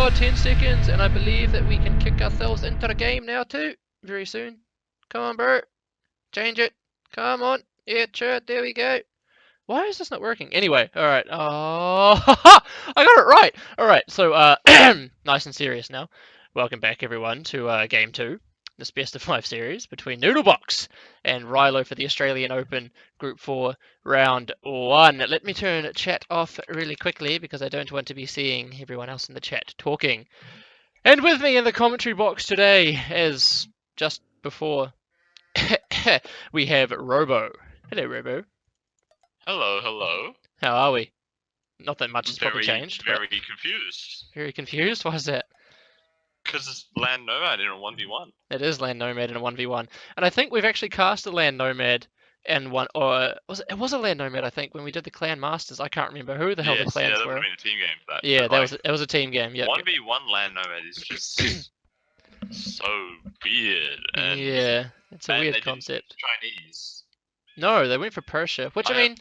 Oh, 10 seconds, and I believe that we can kick ourselves into the game now too, very soon. Come on, bro. Change it. Come on. Yeah, sure, there we go. Why is this not working? Anyway, alright. Oh, I got it right! Alright, so, nice and serious now. Welcome back, everyone, to Game 2, this best of 5 series between noodleb0x and Rylo for the Australian Open Group 4 Round 1. Let me turn chat off really quickly because I don't want to be seeing everyone else in the chat talking. And with me in the commentary box today, as just before, we have Robo. Hello, Robo. Hello, hello. How are we? Not that much has probably changed. Very confused. Very confused? Why is that? Because it's Land Nomad in a 1v1. It is Land Nomad in a 1v1. And I think we've actually cast a Land Nomad in one, or it was a Land Nomad, I think, when we did the Clan Masters. I can't remember who the hell the clans that would were. have been a team game for that. Yeah, it was a team game, yeah. 1v1 Land Nomad is just so weird. And, yeah, it's a weird concept. Chinese. No, they went for Persia, which okay,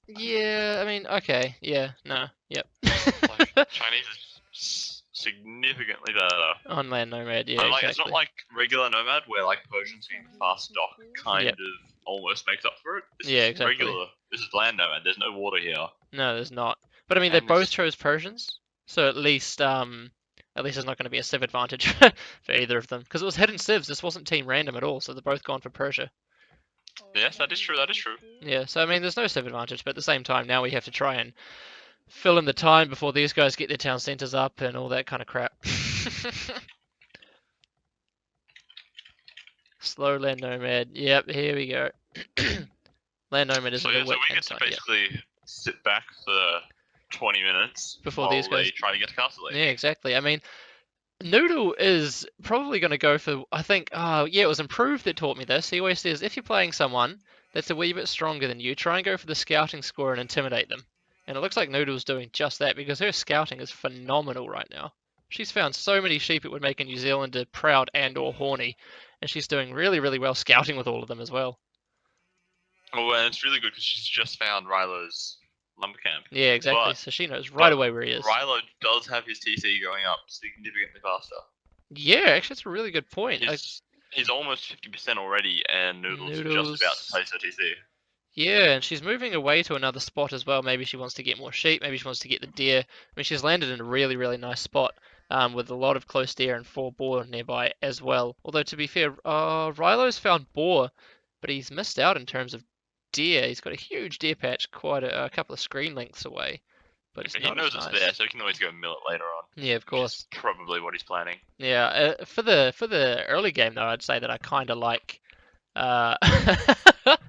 no, yep. Chinese is significantly better. On Land Nomad, yeah, exactly. exactly. It's not like regular Nomad where like Persians being fast dock kind of almost makes up for it. This is exactly. Regular. This is Land Nomad. There's no water here. No, there's not. But I mean, they both chose Persians, so at least there's not going to be a civ advantage for either of them, because it was hidden civs. This wasn't team random at all, so they're both gone for Persia. Yes, that is true. That is true. Yeah, so I mean, there's no civ advantage, but at the same time, now we have to try and fill in the time before these guys get their town centers up and all that kind of crap. Slow Land Nomad. Yep, here we go. Land Nomad is so we get to basically sit back for 20 minutes before these guys try to get to Castle Lake. Yeah, exactly. I mean, Noodle is probably going to go for, I think, it was Improved that taught me this. He always says, if you're playing someone that's a wee bit stronger than you, try and go for the scouting score and intimidate them. And it looks like Noodle's doing just that, because her scouting is phenomenal right now. She's found so many sheep it would make a New Zealander proud and or horny, and she's doing really, really well scouting with all of them as well. Oh, and it's really good because she's just found Rylo's lumber camp. Yeah, exactly. So she knows right away where he is. Rylo does have his TC going up significantly faster. Yeah, actually, that's a really good point. He's almost 50% already, and Noodle's just about to place her TC. Yeah, and she's moving away to another spot as well. Maybe she wants to get more sheep. Maybe she wants to get the deer. I mean, she's landed in a really, really nice spot with a lot of close deer and 4 boar nearby as well. Although, to be fair, Rylo's found boar, but he's missed out in terms of deer. He's got a huge deer patch quite a couple of screen lengths away. But it's he knows it's there, so he can always go mill it later on. Yeah, of course. Probably what he's planning. Yeah, for the early game though, I'd say that I kind of like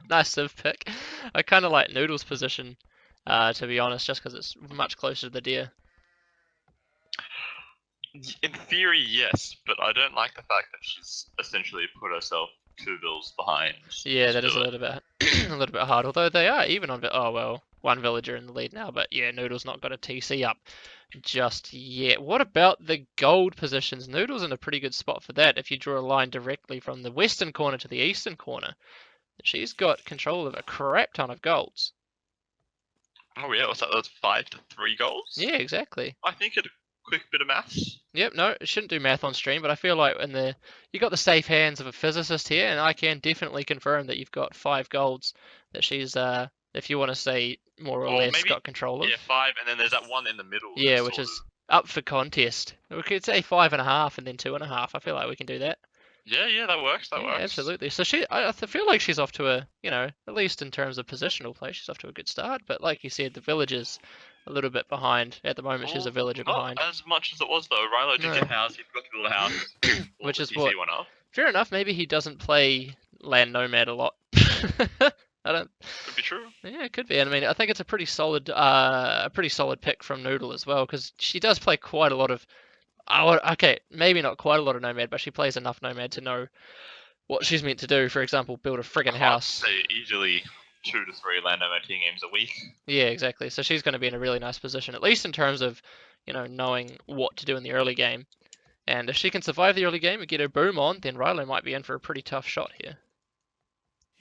nice civ pick. I kind of like Noodle's position, to be honest, just because it's much closer to the deer. In theory, yes, but I don't like the fact that she's essentially put herself 2 vills behind. Yeah, that is a little bit a little bit hard. Although they are even on. Oh well, 1 villager in the lead now, but yeah, Noodle's not got a TC up just yet. What about the gold positions? Noodle's in a pretty good spot for that. If you draw a line directly from the western corner to the eastern corner, she's got control of a crap ton of golds. Oh yeah, what's that? That's 5 to 3 golds? Yeah, exactly. I think a quick bit of maths. Yep, no, it shouldn't do math on stream, but I feel like you got the safe hands of a physicist here, and I can definitely confirm that you've got 5 golds that she's if you want to say more or less got control of. Yeah, 5, and then there's that one in the middle. Yeah, which is up for contest. We could say 5.5 and then 2.5. I feel like we can do that. Yeah, that works. That works. Absolutely. So I feel like she's off to a, at least in terms of positional play, she's off to a good start. But like you said, the village is a little bit behind at the moment. She's a villager behind. Not as much as it was though. Rylo did get a house. He forgot to build a house. Which is what. Fair enough. Maybe he doesn't play Land Nomad a lot. I don't. Could be true. Yeah, it could be. And I mean, I think it's a pretty solid pick from Noodle as well, because she does play quite a lot of. Okay, maybe not quite a lot of Nomad, but she plays enough Nomad to know what she's meant to do. For example, build a friggin' house. I'd say easily 2 to 3 Land Nomad team games a week. Yeah, exactly. So she's going to be in a really nice position, at least in terms of, knowing what to do in the early game. And if she can survive the early game and get her boom on, then Rylo might be in for a pretty tough shot here.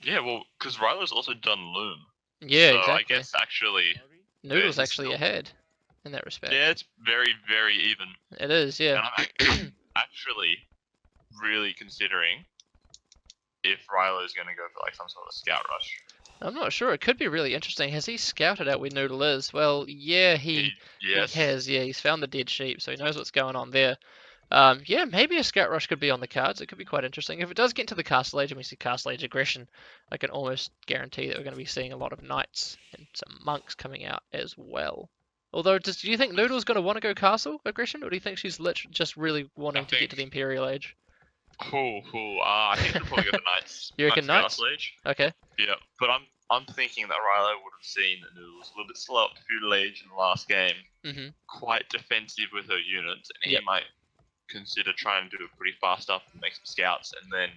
Yeah, well, because Rylo's also done Loom. Yeah, so exactly. I guess actually... Noodle's actually ahead. in that respect. Yeah, it's very, very even. It is, yeah. And I'm actually really considering if Rylo's going to go for like some sort of scout rush. I'm not sure. It could be really interesting. Has he scouted out where Noodle is? Well, yeah, he Yes. has. Yeah, he's found the dead sheep, so he knows what's going on there. Yeah, maybe a scout rush could be on the cards. It could be quite interesting. If it does get into the castle age and we see castle age aggression, I can almost guarantee that we're going to be seeing a lot of knights and some monks coming out as well. Although, do you think Noodle's going to want to go castle aggression, or do you think she's just really wanting to get to the Imperial age? I think she'll probably go for knights. You reckon knights? Castle age. Okay. Yeah, but I'm thinking that Rylo would have seen that Noodle was a little bit slow up to feudal age in the last game. Mm-hmm. Quite defensive with her units, and he Yep. might consider trying to do a pretty fast stuff and make some scouts, and then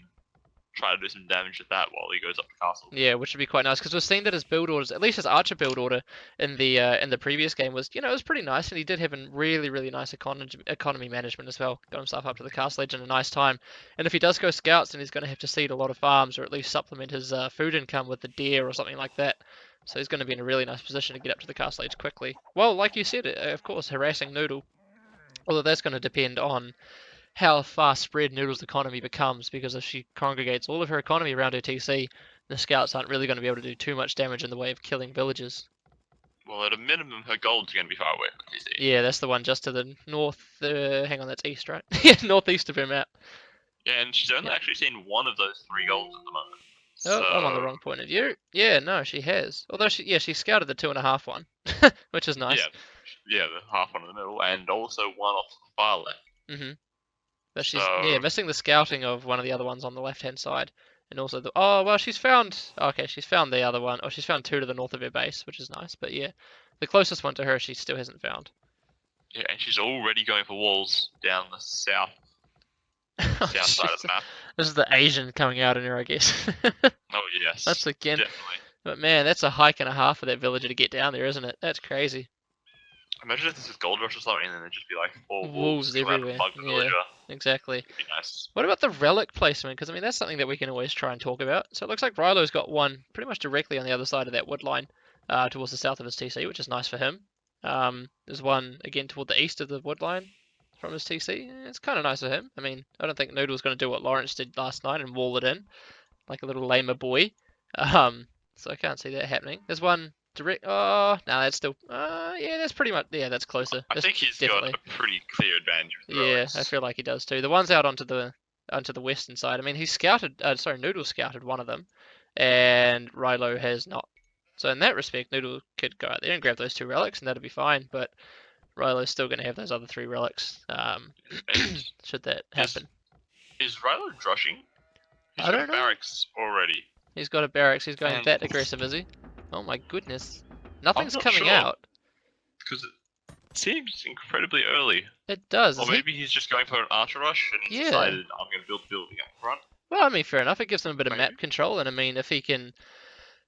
try to do some damage at that while he goes up to castle. Yeah, which would be quite nice because we've seen that his build orders, at least his archer build order in the previous game was, it was pretty nice, and he did have a really really nice economy management as well. Got himself up to the castle age in a nice time. And if he does go scouts, then he's going to have to seed a lot of farms or at least supplement his food income with the deer or something like that. So he's going to be in a really nice position to get up to the castle age quickly. Well, like you said, of course, harassing Noodle. Although that's going to depend on how fast spread Noodle's economy becomes, because if she congregates all of her economy around her TC, the scouts aren't really going to be able to do too much damage in the way of killing villages. Well, at a minimum, her gold's going to be far away from TC. Yeah, that's the one just to the north. Hang on, that's east, right? Yeah, northeast of her map. Yeah, and she's only actually seen one of those 3 golds at the moment. Oh, So, I'm on the wrong point of view. Yeah, no, she has. Although she scouted the 2.5 one, which is nice. Yeah, the half one in the middle, and also one off the far left. Mm-hmm. But she's So- missing the scouting of one of the other ones on the left-hand side, and also she's found the other one. Oh, she's found 2 to the north of her base, which is nice. But yeah, the closest one to her she still hasn't found. Yeah, and she's already going for walls down the south Oh, side of the map. This is the Asian coming out in her, I guess. Oh yes, That's again. definitely. But man, that's a hike and a half for that villager to get down there, isn't it? That's crazy. Imagine if this is Gold Rush or something, and then there'd just be like 4 Wolves come out and everywhere, bug the yeah. villager. Exactly. It'd be nice. What about the relic placement? Because I mean, that's something that we can always try and talk about. So it looks like Rylo's got one pretty much directly on the other side of that wood line, towards the south of his TC, which is nice for him. There's one again toward the east of the wood line from his TC. It's kind of nice for him. I mean, I don't think Noodle's going to do what Lawrence did last night and wall it in like a little lamer boy. So I can't see that happening. There's one direct. Oh, no, that's still. Yeah, that's pretty much. Yeah, that's closer. I That's think he's definitely. got a pretty clear advantage with the Yeah, relics. I feel like he does too. The ones out onto the western side. I mean, he scouted. Noodle scouted one of them, and Rylo has not. So in that respect, Noodle could go out there and grab those 2 relics, and that'll be fine. But Rylo's still going to have those other 3 relics. And Should that happen? is Rylo drushing? He's I got don't know. barracks already. He's got a barracks. He's going And- that aggressive, is he? Oh my goodness! Nothing's not coming sure. out. Because it seems incredibly early. It does. Or Is he- maybe he's just going for an archer rush and he's Yeah. decided I'm going to build the building up front. Well, I mean, fair enough. It gives him a bit of map Maybe. control, and I mean, if he can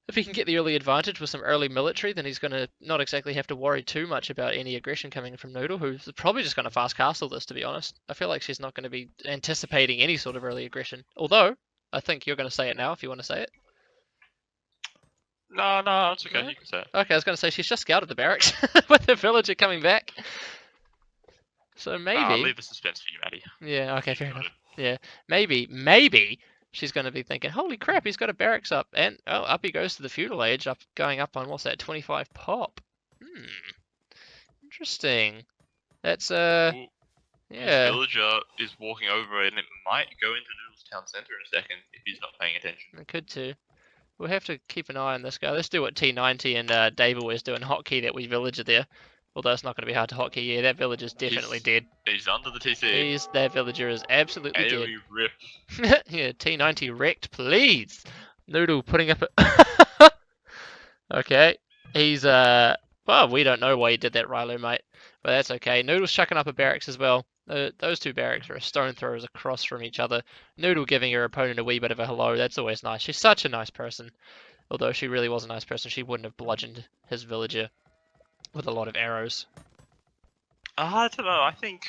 get the early advantage with some early military, then he's going to not exactly have to worry too much about any aggression coming from Noodle, who's probably just going to fast castle this, to be honest. I feel like she's not going to be anticipating any sort of early aggression. Although, I think you're going to say it now if you want to say it. No, it's okay. No? You can say it. Okay, I was going to say she's just scouted the barracks with the villager coming back. So maybe. I'll leave the suspense for you, Maddie. Yeah, okay, fair enough. Maybe she's going to be thinking, holy crap, he's got a barracks up, and up he goes to the feudal age, going up on, what's that, 25 pop. Interesting. That's Ooh, yeah. This villager is walking over and it might go into Noodle's town centre in a second if he's not paying attention. It could too. We'll have to keep an eye on this guy. Let's do what T90 and Dave always do and hotkey that wee villager there. Although it's not going to be hard to hotkey. Yeah, that villager's definitely dead. He's under the TC. That villager is absolutely dead. AoE rip. Yeah, T90 wrecked, please. Noodle putting up a... Okay. He's, well, we don't know why he did that, Rylo, mate. But that's okay. Noodle's chucking up a barracks as well. Those 2 barracks are a stone throws across from each other. Noodle giving her opponent a wee bit of a hello. That's always nice. She's such a nice person. Although she really was a nice person, she wouldn't have bludgeoned his villager with a lot of arrows. I don't know. I think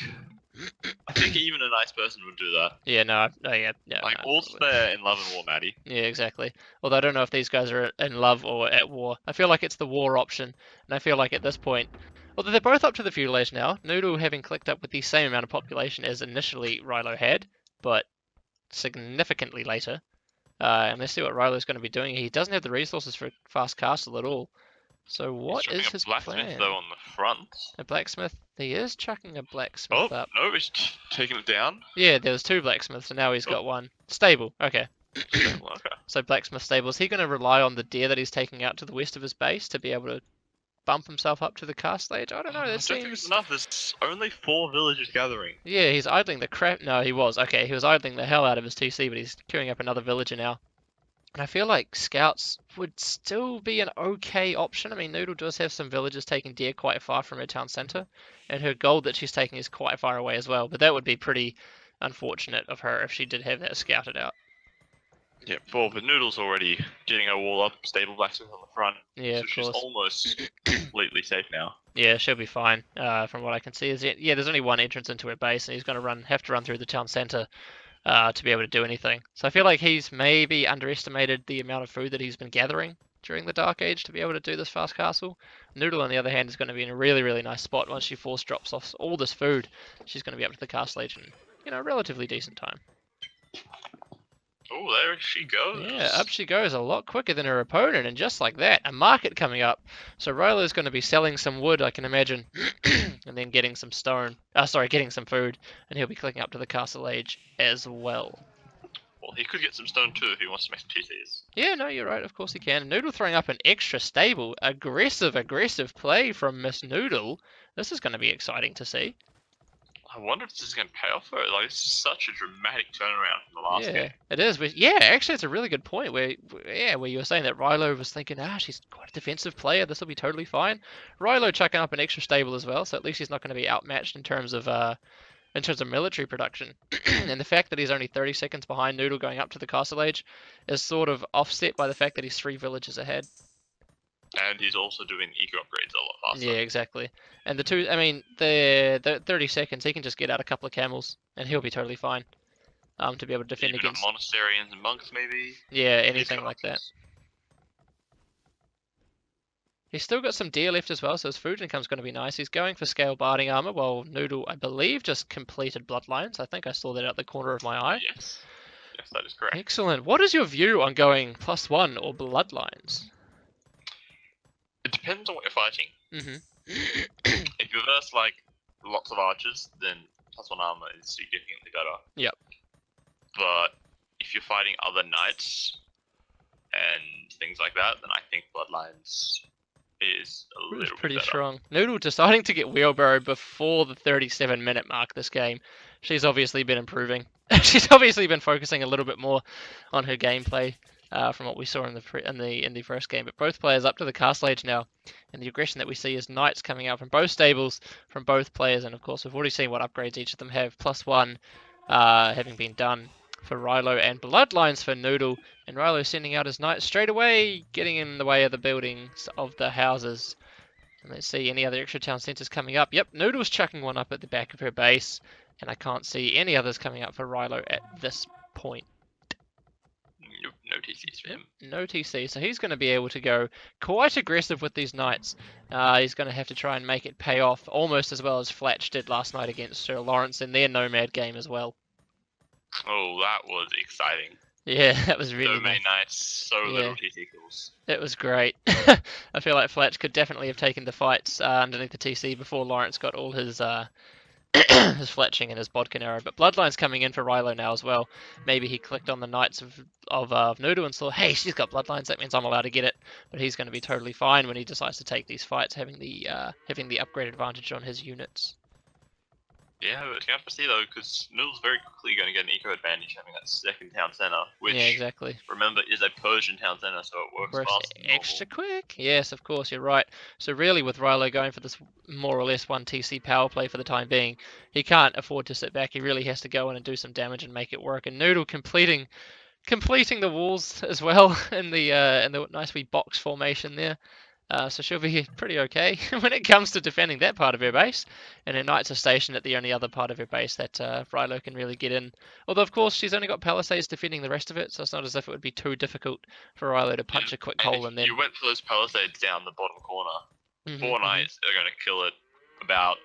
even a nice person would do that. Yeah, no. Yeah. Like, no, all's probably. fair in love and war, Maddie. Yeah, exactly. Although I don't know if these guys are in love or at war. I feel like it's the war option, and I feel like at this point, Although they're both up to the feudal age now. Noodle having clicked up with the same amount of population as initially Rylo had, but significantly later. And let's see what Rylo's going to be doing. He doesn't have the resources for a fast castle at all. So what He's is his chucking a blacksmith plan? though on the front. A blacksmith? He is chucking a blacksmith Oh up. no, he's taking it down. Yeah, there was 2 blacksmiths, and now he's Oh. got 1. Stable, okay. Okay. So blacksmith stable. Is he going to rely on the deer that he's taking out to the west of his base to be able to bump himself up to the castle age? I don't know, I that don't think seems... it's enough. There's only 4 villagers gathering. Yeah, he's idling the crap... No, he was. Okay, he was idling the hell out of his TC, but he's queuing up another villager now. And I feel like scouts would still be an okay option. I mean, Noodle does have some villagers taking deer quite far from her town centre, and her gold that she's taking is quite far away as well, but that would be pretty unfortunate of her if she did have that scouted out. Yeah, well, the Noodle's already getting her wall up, stable blacksmith on the front. Yeah, so of she's course. almost completely safe now. Yeah, she'll be fine. From what I can see, yeah, there's only one entrance into her base, and he's going to have to run through the town centre to be able to do anything. So I feel like he's maybe underestimated the amount of food that he's been gathering during the Dark Age to be able to do this fast castle. Noodle, on the other hand, is going to be in a really, really nice spot. Once she force drops off all this food, she's going to be up to the castle age in a relatively decent time. Oh, there she goes. Yeah, up she goes a lot quicker than her opponent, and just like that, a market coming up. So Rylo's going to be selling some wood, I can imagine, and then getting some getting some food, and he'll be clicking up to the castle age as well. Well, he could get some stone too if he wants to make some TCs. Yeah, no, you're right, of course he can. Noodle throwing up an extra stable, aggressive play from Miss Noodle. This is going to be exciting to see. I wonder if this is going to pay off for it. Like, this is such a dramatic turnaround from the last game. It is. Yeah, actually, it's a really good point. Where you were saying that Rylo was thinking, she's quite a defensive player. This will be totally fine. Rylo chucking up an extra stable as well, so at least he's not going to be outmatched in terms of military production. And the fact that he's only 30 seconds behind Noodle going up to the castle age is sort of offset by the fact that he's 3 villages ahead. And he's also doing eco upgrades a lot faster. Yeah, exactly. And the 30 seconds, he can just get out a couple of camels, and he'll be totally fine. To be able to defend Even against... monasteries and monks, maybe? Yeah, anything like that. He's still got some deer left as well, so his food income's going to be nice. He's going for scale barding armor, while Noodle, I believe, just completed Bloodlines. I think I saw that out the corner of my eye. Yes, that is correct. Excellent. What is your view on going +1 or Bloodlines? It depends on what you're fighting. Mm-hmm. If you're versus, like, lots of archers, then +1 armor is significantly better. Yep. But if you're fighting other knights and things like that, then I think Bloodlines is a little pretty bit better. strong. Noodle deciding to get wheelbarrow before the 37-minute mark this game. She's obviously been improving. She's obviously been focusing a little bit more on her gameplay from what we saw in the first game. But both players up to the castle age now, and the aggression that we see is knights coming out from both stables, from both players, and of course we've already seen what upgrades each of them have. +1 having been done for Rylo, and Bloodlines for Noodle, and Rylo sending out his knights straight away, getting in the way of the buildings of the houses. And let's see any other extra town centres coming up. Yep, Noodle's chucking one up at the back of her base, and I can't see any others coming up for Rylo at this point. No TCs for him. No TC, so he's going to be able to go quite aggressive with these knights. He's going to have to try and make it pay off almost as well as Flatch did last night against Sir Lawrence in their Nomad game as well. Oh, that was exciting. Yeah, that was really So many knights, so Yeah. little TC kills. It was great. I feel like Flatch could definitely have taken the fights underneath the TC before Lawrence got all his his fletching and his bodkin arrow. But Bloodline's coming in for Rylo now as well. Maybe he clicked on the Knights of Noodle and saw, hey, she's got Bloodlines, that means I'm allowed to get it. But he's going to be totally fine when he decides to take these fights, having the upgrade advantage on his units. Yeah, but you have to see though, because Noodle's very quickly going to get an eco advantage having that second town center, which, Yeah, exactly. remember, is a Persian town center, so it works fast and extra quick. Yes, of course, you're right. So really, with Rylo going for this more or less 1 TC power play for the time being, he can't afford to sit back. He really has to go in and do some damage and make it work. And Noodle completing the walls as well in the nice wee box formation there. So she'll be pretty okay when it comes to defending that part of her base. And her knights are stationed at the only other part of her base that Rylo can really get in. Although, of course, she's only got palisades defending the rest of it, so it's not as if it would be too difficult for Rylo to punch a quick hole and then... You went for those palisades down the bottom corner. 4 knights are going to kill it about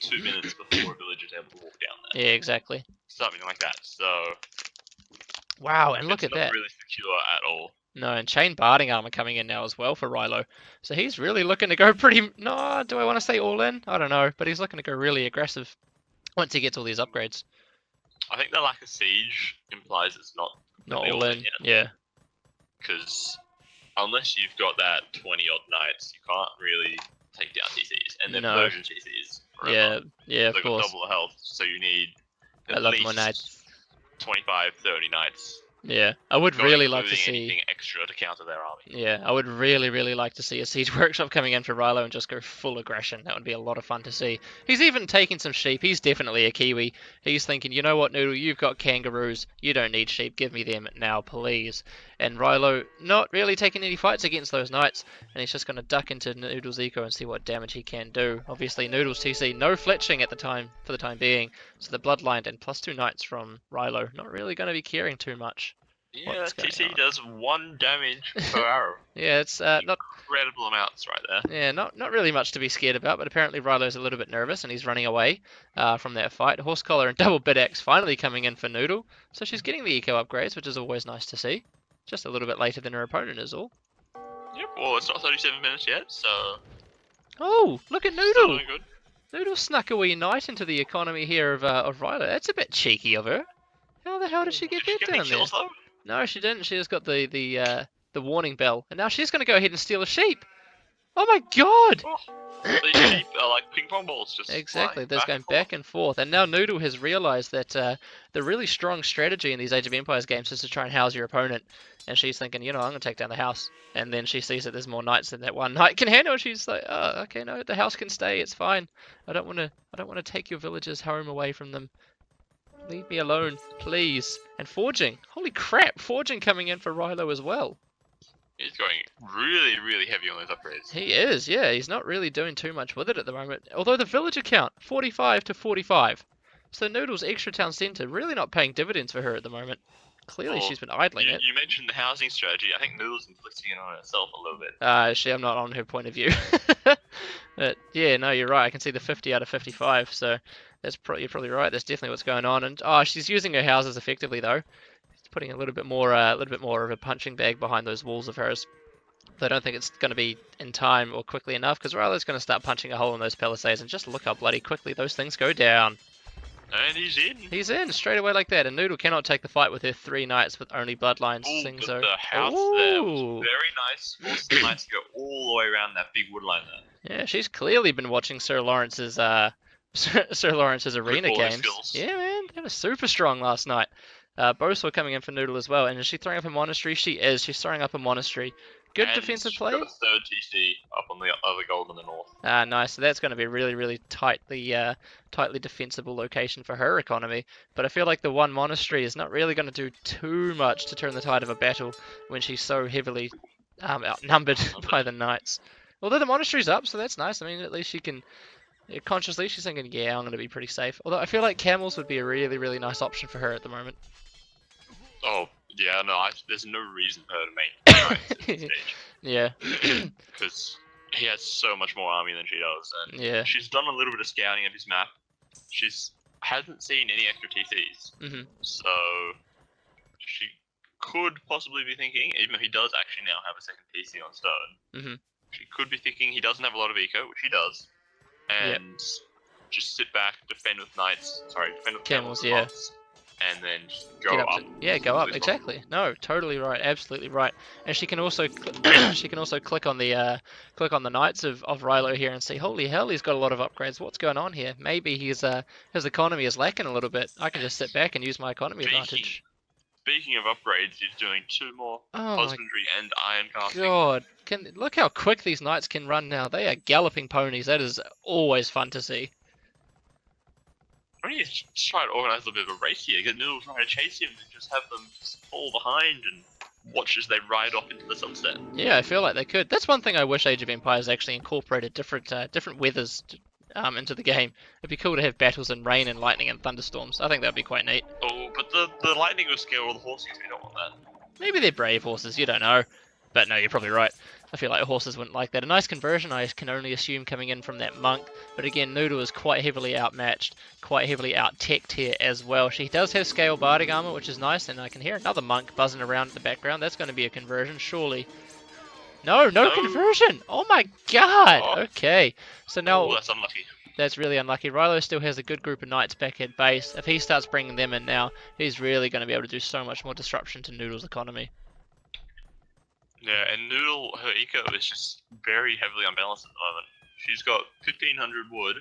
2 minutes before a villager is able to walk down there. Yeah, exactly. Something like that. So Wow, and look it's at not that. really secure at all. No, and chain barding armor coming in now as well for Rylo. So he's really looking to go pretty... No, do I want to say all in? I don't know, but he's looking to go really aggressive once he gets all these upgrades. I think the lack of siege implies it's not Not completely all in, yet. yeah. Because unless you've got that 20 odd knights, you can't really take down TCs. And they're No. Persian TCs. Yeah, yeah, of They've got course. double the health, so you need A at lot least more knights. 25, 30 knights. Yeah, I would Not really like to including see... anything extra to counter their army. Yeah, I would really like to see a siege workshop coming in for Rylo and just go full aggression. That would be a lot of fun to see. He's even taking some sheep. He's definitely a Kiwi. He's thinking, you know what, Noodle, you've got kangaroos. You don't need sheep. Give me them now, please. And Rylo not really taking any fights against those knights, and he's just going to duck into Noodle's eco and see what damage he can do. Obviously, Noodle's TC, no fletching at the time for the time being, so the bloodline and +2 knights from Rylo not really going to be caring too much. Yeah, What's going TC on? does 1 damage per arrow. Yeah, it's not Incredible amounts right there. Yeah, not really much to be scared about, but apparently Rylo's a little bit nervous and he's running away from that fight. Horse collar and double BO5x finally coming in for Noodle, so she's getting the eco upgrades, which is always nice to see. Just a little bit later than her opponent is all. Yep, well, it's not 37 minutes yet, so... Oh, look at still Noodle! doing good. Noodle snuck a wee knight into the economy here of Rylo. That's a bit cheeky of her. How the hell did she get Did that she down get there? kills, though? No, she didn't. She just got the warning bell, and now she's going to go ahead and steal a sheep. Oh my god! Oh, these sheep are like ping pong balls, just Exactly, flying there's going back and forth, and now Noodle has realised that the really strong strategy in these Age of Empires games is to try and house your opponent, and she's thinking, you know, I'm going to take down the house, and then she sees that there's more knights than that one knight can handle, and she's like, oh, okay, no, the house can stay, it's fine. I don't want to take your villagers home away from them. Leave me alone, please. And forging, holy crap, forging coming in for Rylo as well. He's going really heavy on those upgrades. He is, yeah. He's not really doing too much with it at the moment. Although the villager count, 45 to 45. So Noodle's extra town centre really not paying dividends for her at the moment. Clearly Well, she's been idling it. You mentioned the housing strategy. I think Noodle's inflicting it on herself a little bit. Actually, I'm not on her point of view. But yeah, no, you're right. I can see the 50 out of 55. So you're probably right. That's definitely what's going on. And she's using her houses effectively though. Putting a little bit more of a punching bag behind those walls of hers. But I don't think it's going to be in time or quickly enough, because Rylo's going to start punching a hole in those palisades, and just look how bloody quickly those things go down. And he's in. He's in straight away like that, and Noodle cannot take the fight with her 3 knights with only bloodlines. Ooh, Things but are... the house there was Ooh. very nice. Forced the knights to go all the way around that big wood line there. Yeah, she's clearly been watching Sir Lawrence's Sir Lawrence's arena Footballer games. skills. Yeah, man, they were super strong last night. Bosa coming in for Noodle as well, and is she throwing up a monastery? She is. She's throwing up a monastery. Good And defensive she's play. got a third TC up on the other gold in the north. Nice. So that's going to be a really tightly defensible location for her economy. But I feel like the one monastery is not really going to do too much to turn the tide of a battle when she's so heavily outnumbered by the knights. Although the monastery's up, so that's nice. I mean, at least she can... Consciously, she's thinking, yeah, I'm going to be pretty safe. Although I feel like camels would be a really nice option for her at the moment. Oh, yeah, no, there's no reason for her to make knights at this stage. Yeah. Because he has so much more army than she does. And Yeah. she's done a little bit of scouting of his map. Hasn't seen any extra TCs. hmm So she could possibly be thinking, even though he does actually now have a second TC on stone, hmm she could be thinking he doesn't have a lot of eco, which he does, and just sit back, defend with Camels, and yeah. mods, and then just go Get up. Yeah, go up. This Exactly. No, totally right. Absolutely right. And she can also she can also click on the knights of Rylo here and see, holy hell, he's got a lot of upgrades. What's going on here? Maybe his economy is lacking a little bit. I can just sit back and use my economy advantage. Speaking of upgrades, he's doing 2 more Oh my husbandry and iron casting. god! Look how quick these knights can run now. They are galloping ponies. That is always fun to see. I mean, he's just trying to organise a bit of a race here. Get Noodle trying to chase him and just have them just fall behind and watch as they ride off into the sunset. Yeah, I feel like they could. That's one thing I wish Age of Empires actually incorporated different weathers into the game. It'd be cool to have battles in rain and lightning and thunderstorms. I think that'd be quite neat. Oh, but the lightning will scare all the horses. We don't want that. Maybe they're brave horses, you don't know. But no, you're probably right. I feel like horses wouldn't like that. A nice conversion, I can only assume, coming in from that monk. But again, Noodle is quite heavily outmatched, quite heavily out-teched here as well. She does have scale barding armor, which is nice, and I can hear another monk buzzing around in the background. That's going to be a conversion, surely. No conversion! Oh my god! Oh. Okay, so now... Oh, that's unlucky. That's really unlucky. Rylo still has a good group of knights back at base. If he starts bringing them in now, he's really going to be able to do so much more disruption to Noodle's economy. Yeah, and Noodle, her eco is just very heavily unbalanced at the moment. She's got 1,500 wood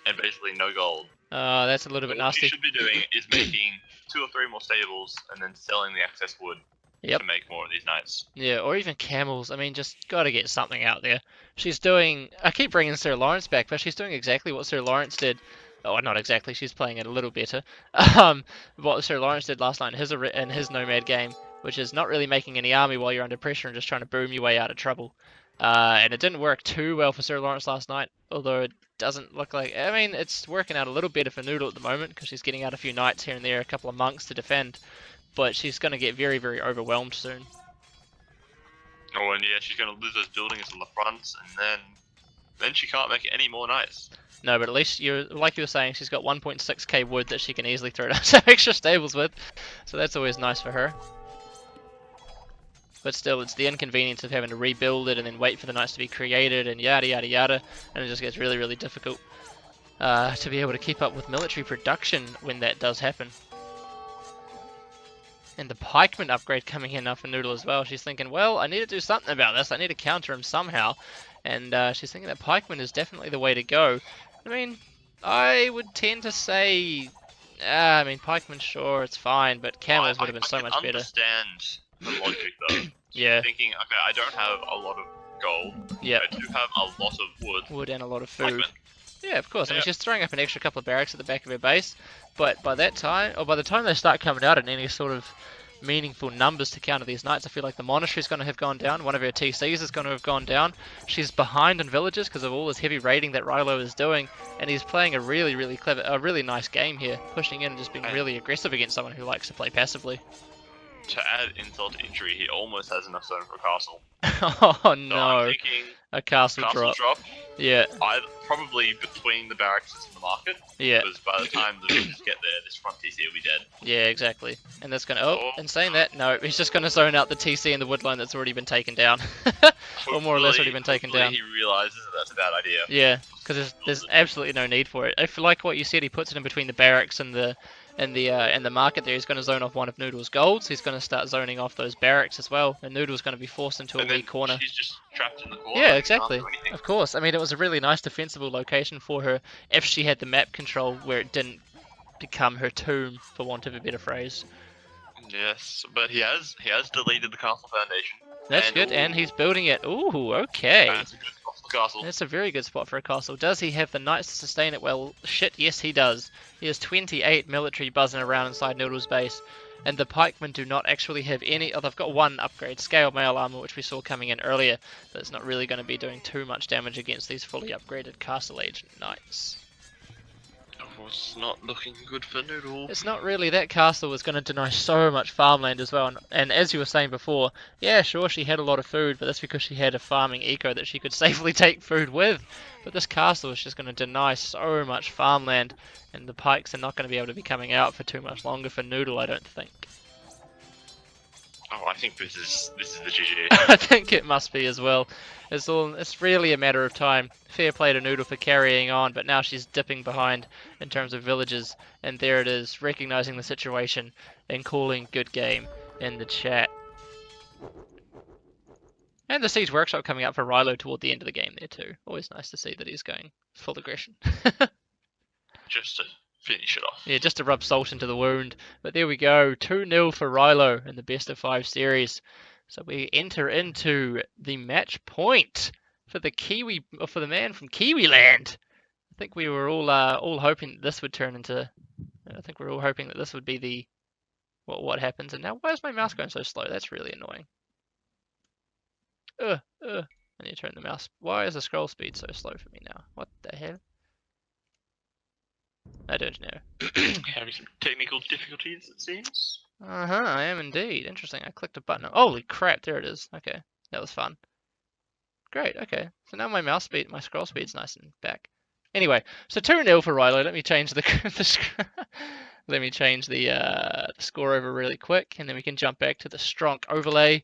and basically no gold. That's a little bit What nasty. she should be doing is making 2 or 3 more stables and then selling the excess wood to make more of these knights. Yeah, or even camels. I mean, just got to get something out there. She's doing... I keep bringing Sir Lawrence back, but she's doing exactly what Sir Lawrence did. Oh, not exactly. She's playing it a little better. What Sir Lawrence did last night in his Nomad game, which is not really making any army while you're under pressure and just trying to boom your way out of trouble. And it didn't work too well for Sir Lawrence last night, although it doesn't look like... I mean, it's working out a little better for Noodle at the moment, because she's getting out a few knights here and there, a couple of monks to defend. But she's going to get very, very overwhelmed soon. Oh, and yeah, she's going to lose those buildings on the fronts, and then she can't make any more knights. No, but at least like you were saying, she's got 1.6k wood that she can easily throw down some extra stables with, so that's always nice for her. But still, it's the inconvenience of having to rebuild it and then wait for the knights to be created and yada yada yada, and it just gets really, really difficult to be able to keep up with military production when that does happen. And the pikeman upgrade coming in now for Noodle as well. She's thinking, well, I need to do something about this. I need to counter him somehow. And she's thinking that pikeman is definitely the way to go. I mean, I would tend to say... I mean, pikeman, sure, it's fine, but camels would have been so much better. I understand the logic, though. Yeah. Thinking, okay, I don't have a lot of gold. Yeah. I do have a lot of wood. Wood and a lot of food. Pikeman. Yeah, of course. I mean, she's throwing up an extra couple of barracks at the back of her base, but by that time, or by the time they start coming out in any sort of meaningful numbers to counter these knights, I feel like the monastery's going to have gone down. One of her TCs is going to have gone down. She's behind in villages because of all this heavy raiding that Rylo is doing, and he's playing a really, really clever, a really nice game here, pushing in and just being really aggressive against someone who likes to play passively. To add insult to injury, he almost has enough zone for a castle. Oh no, so I'm thinking a castle drop. Yeah. Probably between the barracks and the market. Yeah. Because by the time the villagers get there, this front TC will be dead. Yeah, exactly. And that's gonna... Oh, and saying that, no, he's just gonna zone out the TC and the wood line that's already been taken down. Or more or less already been taken down. He realizes that that's a bad idea. Yeah, because there's absolutely no need for it. If, like what you said, he puts it in between the barracks and the market there, he's going to zone off one of Noodle's golds. He's going to start zoning off those barracks as well, and Noodle's going to be forced into a wee corner. She's just trapped in the corner. Yeah, exactly. Of course. I mean, it was a really nice defensible location for her if she had the map control where it didn't become her tomb, for want of a better phrase. Yes, but he has deleted the castle foundation. That's good, and he's building it. Ooh, okay. That's a good spot for the castle. That's a very good spot for a castle. Does he have the knights to sustain it? Well, shit, yes he does. He has 28 military buzzing around inside Noodle's base, and the pikemen do not actually have any... Oh, they've got one upgrade, scale mail armor, which we saw coming in earlier, but it's not really going to be doing too much damage against these fully upgraded Castle Age knights. Oh, it's not looking good for Noodle. It's not really. That castle was going to deny so much farmland as well, and as you were saying before, yeah, sure, she had a lot of food, but that's because she had a farming eco that she could safely take food with. But this castle is just going to deny so much farmland, and the pikes are not going to be able to be coming out for too much longer for Noodle, I don't think. Oh, I think this is the GG. I think it must be as well. It's really a matter of time. Fair play to Noodle for carrying on, but now she's dipping behind in terms of villages, and there it is, recognizing the situation and calling good game in the chat. And the Siege Workshop coming up for Rylo toward the end of the game there too. Always nice to see that he's going full aggression. Just to finish it off. Yeah, just to rub salt into the wound. But there we go, 2-0 for Rylo in the best of 5 series. So we enter into the match point for the man from Kiwiland. I think we were all hoping that this would turn into. I think we're all hoping that this would be the what happens. And now, why is my mouse going so slow? That's really annoying. I need to turn the mouse. Why is the scroll speed so slow for me now? What the hell? I don't know. Having some technical difficulties, it seems. I am indeed. Interesting. I clicked a button. Holy crap, there it is. Okay, that was fun. Great, okay. So now my mouse speed, my scroll speed's nice and back. Anyway, so 2-0 for Rylo. Let me change the, let me change the score over really quick, and then we can jump back to the strong overlay. And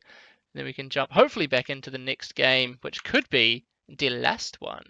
then we can jump hopefully back into the next game, which could be the last one.